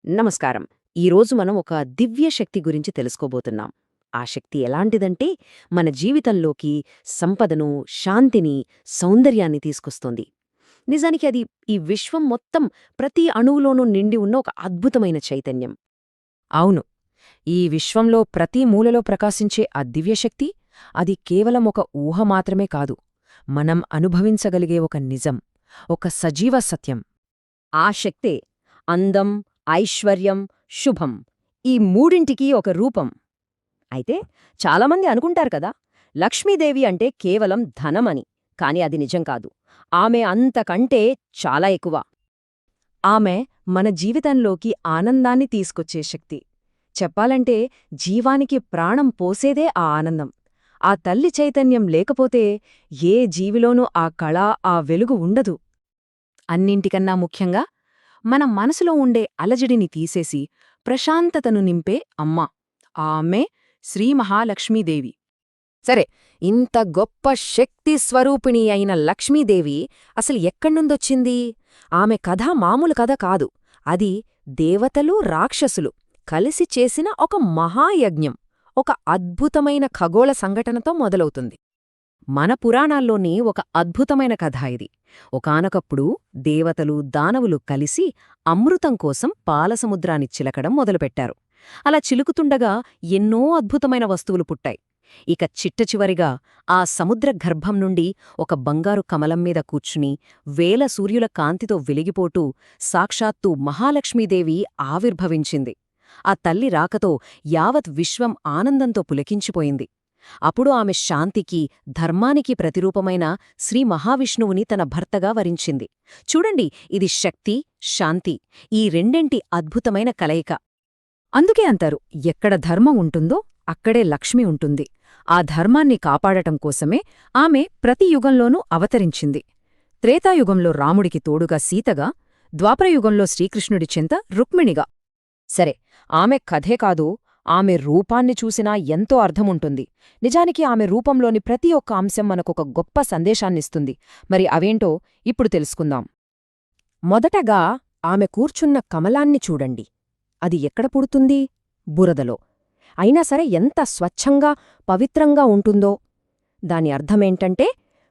నమస్కారం. ఈరోజు మనం ఒక దివ్య శక్తి గురించి తెలుసుకోబోతున్నాం. ఆ శక్తి ఎలాంటిదంటే, మన జీవితంలోకి సంపదను, శాంతిని, సౌందర్యాన్ని తీసుకొస్తుంది. నిజానికి అది ఈ విశ్వం మొత్తం ప్రతి అణువులోనూ నిండి ఉన్న ఒక అద్భుతమైన చైతన్యం. అవును. ఈ విశ్వంలో ప్రతి మూలలో ప్రకాశించే ఆ దివ్యశక్తి, అది కేవలం ఒక ఊహ మాత్రమే కాదు. మనం అనుభవించగలిగే ఒక నిజం, ఒక సజీవ సత్యం. ఆ శక్తే అందం, ఐశ్వర్యం, శుభం ఈ మూడింటికి ఒక రూపం. అయితే చాలామంది అనుకుంటారు కదా, లక్ష్మీదేవి అంటే కేవలం ధనమని. కాని అది నిజం కాదు. ఆమె అంతకంటే చాలా ఎక్కువ. ఆమె మన జీవితంలోకి ఆనందాన్ని తీసుకొచ్చే శక్తి. చెప్పాలంటే జీవానికి ప్రాణం పోసేదే ఆ ఆనందం. ఆ తల్లి చైతన్యం లేకపోతే ఏ జీవిలోనూ ఆ కళ, ఆ వెలుగు ఉండదు. అన్నింటికన్నా ముఖ్యంగా మన మనసులో ఉండే అలజడిని తీసేసి ప్రశాంతతను నింపే అమ్మ. ఆమె శ్రీ మహాలక్ష్మీదేవి. సరే, ఇంత గొప్ప శక్తి స్వరూపిణి అయిన లక్ష్మీదేవి అసలు ఎక్కడ్నుందొచ్చింది? ఆమె కథ మామూలు కథ కాదు. అది దేవతలు, రాక్షసులు కలిసి చేసిన ఒక మహాయజ్ఞం, ఒక అద్భుతమైన ఖగోళ సంఘటనతో మొదలవుతుంది. మన పురాణాల్లోని ఒక అద్భుతమైన కథ ఇది. ఒకానొకప్పుడు దేవతలు, దానవులు కలిసి అమృతం కోసం పాలసముద్రాన్ని చిలకడం మొదలుపెట్టారు. అలా చిలుకుతుండగా ఎన్నో అద్భుతమైన వస్తువులు పుట్టాయి. ఇక చిట్టచివరిగా ఆ సముద్ర గర్భం నుండి ఒక బంగారు కమలం మీద కూర్చుని వేల సూర్యుల కాంతితో వెలిగిపోతూ సాక్షాత్తు మహాలక్ష్మీదేవి ఆవిర్భవించింది. ఆ తల్లి రాకతో యావత్ విశ్వం ఆనందంతో పులకించిపోయింది. అప్పుడు ఆమె శాంతికి, ధర్మానికి ప్రతిరూపమైన శ్రీ మహావిష్ణువుని తన భర్తగా వరించింది. చూడండి, ఇది శక్తి, శాంతి ఈ రెండింటి అద్భుతమైన కలయిక. అందుకే అంటారు, ఎక్కడ ధర్మం ఉంటుందో అక్కడే లక్ష్మి ఉంటుంది. ఆ ధర్మాన్ని కాపాడటం కోసమే ఆమె ప్రతి యుగంలోనూ అవతరించింది. త్రేతాయుగంలో రాముడికి తోడుగా సీతగా, ద్వాపరయుగంలో శ్రీకృష్ణుడి చెంత రుక్మిణిగా. సరే, ఆమె కథే కాదు, ఆమె రూపాన్ని చూసినా ఎంతో అర్థముంటుంది. నిజానికి ఆమె రూపంలోని ప్రతి ఒక్క అంశం మనకొక గొప్ప సందేశాన్నిస్తుంది. మరి అవేంటో ఇప్పుడు తెలుసుకుందాం. మొదటగా ఆమె కూర్చున్న కమలాన్ని చూడండి. అది ఎక్కడ పుడుతుంది? బురదలో. అయినా సరే ఎంత స్వచ్ఛంగా, పవిత్రంగా ఉంటుందో. దాని అర్థమేంటంటే,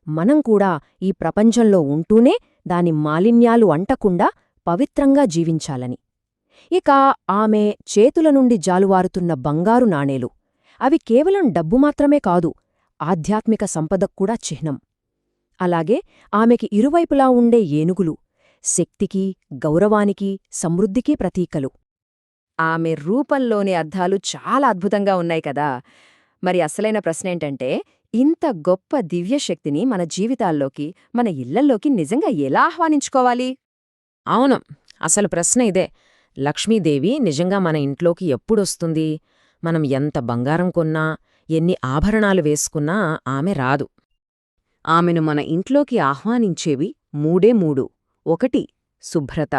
మనం కూడా ఈ ప్రపంచంలో ఉంటూనే దాని మాలిన్యాలు అంటకుండా పవిత్రంగా జీవించాలని. ఇక ఆమె చేతుల నుండి జాలువారుతున్న బంగారు నాణేలు, అవి కేవలం డబ్బు మాత్రమే కాదు, ఆధ్యాత్మిక సంపదక్కూడా చిహ్నం. అలాగే ఆమెకి ఇరువైపులా ఉండే ఏనుగులు, శక్తికి, గౌరవానికి, సమృద్ధికి ప్రతీకలు. ఆమె రూపంలోని అర్థాలు చాలా అద్భుతంగా ఉన్నాయి కదా. మరి అసలైన ప్రశ్నేంటంటే, ఇంత గొప్ప దివ్యశక్తిని మన జీవితాల్లోకి, మన ఇళ్లల్లోకి నిజంగా ఎలా ఆహ్వానించుకోవాలి? అవును, అసలు ప్రశ్న ఇదే. లక్ష్మీదేవి నిజంగా మన ఇంట్లోకి ఎప్పుడొస్తుంది? మనం ఎంత బంగారం కొన్నా, ఎన్ని ఆభరణాలు వేసుకున్నా ఆమె రాదు. ఆమెను మన ఇంట్లోకి ఆహ్వానించేవి మూడే మూడు. 1 శుభ్రత,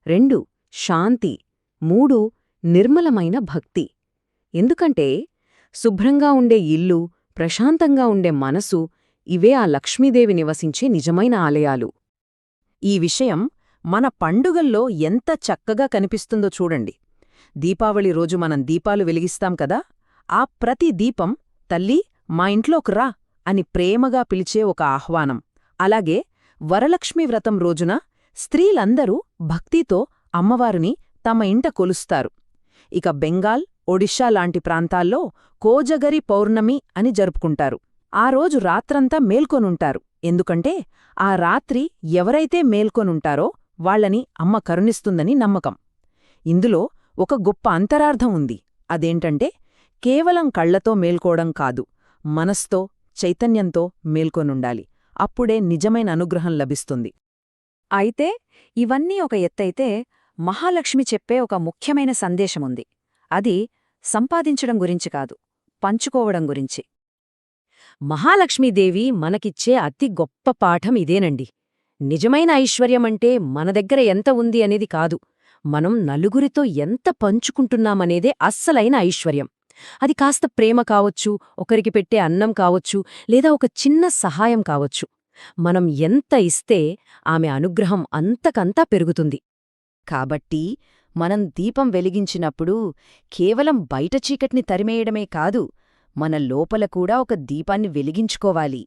2 శాంతి, 3 నిర్మలమైన భక్తి. ఎందుకంటే శుభ్రంగా ఉండే ఇల్లు, ప్రశాంతంగా ఉండే మనసు, ఇవే ఆ లక్ష్మీదేవి నివసించే నిజమైన ఆలయాలు. ఈ విషయం మన పండుగల్లో ఎంత చక్కగా కనిపిస్తుందో చూడండి. దీపావళి రోజు మనం దీపాలు వెలిగిస్తాం కదా, ఆ ప్రతి దీపం తల్లీ, మా ఇంట్లోకి రా అని ప్రేమగా పిలిచే ఒక ఆహ్వానం. అలాగే వరలక్ష్మి వ్రతం రోజున స్త్రీలందరూ భక్తితో అమ్మవారిని తమ ఇంట కొలుస్తారు. ఇక బెంగాల్, ఒడిషా లాంటి ప్రాంతాల్లో కోజగరి పౌర్ణమి అని జరుపుకుంటారు. ఆ రోజు రాత్రంతా మేల్కొనుంటారు. ఎందుకంటే ఆ రాత్రి ఎవరైతే మేల్కొనుంటారో వాళ్లని అమ్మ కరుణిస్తుందని నమ్మకం. ఇందులో ఒక గొప్ప అంతరార్థం ఉంది. అదేంటంటే, కేవలం కళ్లతో మేల్కోవడం కాదు, మనస్తో, చైతన్యంతో మేల్కొనుండాలి. అప్పుడే నిజమైన అనుగ్రహం లభిస్తుంది. అయితే ఇవన్నీ ఒక ఎత్తైతే, మహాలక్ష్మి చెప్పే ఒక ముఖ్యమైన సందేశముంది. అది సంపాదించడం గురించి కాదు, పంచుకోవడం గురించి. మహాలక్ష్మీదేవి మనకిచ్చే అతి గొప్ప పాఠం ఇదేనండి. నిజమైన ఐశ్వర్యమంటే మన దగ్గర ఎంత ఉంది అనేది కాదు, మనం నలుగురితో ఎంత పంచుకుంటున్నామనేదే అస్సలైన ఐశ్వర్యం. అది కాస్త ప్రేమ కావచ్చు, ఒకరికి పెట్టే అన్నం కావచ్చు, లేదా ఒక చిన్న సహాయం కావచ్చు. మనం ఎంత ఇస్తే ఆమె అనుగ్రహం అంతకంతా పెరుగుతుంది. కాబట్టి మనం దీపం వెలిగించినప్పుడు కేవలం బయట చీకటిని తరిమేయడమే కాదు, మన లోపల కూడా ఒక దీపాన్ని వెలిగించుకోవాలి.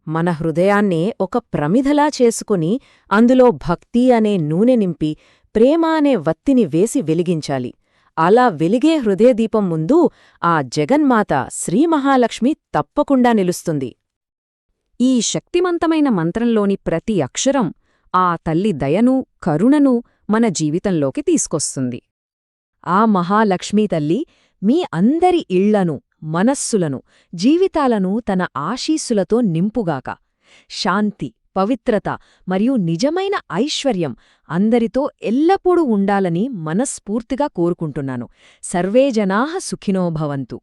మన హృదయాన్నే ఒక ప్రమిదలా చేసుకుని అందులో భక్తి అనే నూనె నింపి ప్రేమ అనే వత్తిని వేసి వెలిగించాలి. అలా వెలిగే హృదయదీపం ముందు ఆ జగన్మాత శ్రీమహాలక్ష్మి తప్పకుండా నిలుస్తుంది. ఈ శక్తిమంతమైన మంత్రంలోని ప్రతి అక్షరం ఆ తల్లి దయను, కరుణను మన జీవితంలోకి తీసుకొస్తుంది. ఆ మహాలక్ష్మీ తల్లి మీ అందరి ఇళ్లను, మనస్సులను, జీవితాలను తన ఆశీస్సులతో నింపుగాక. శాంతి, పవిత్రత మరియు నిజమైన ఐశ్వర్యం అందరితో ఎల్లప్పుడూ ఉండాలని మనస్ఫూర్తిగా కోరుకుంటున్నాను. సర్వే జనాః సుఖినో భవంతు.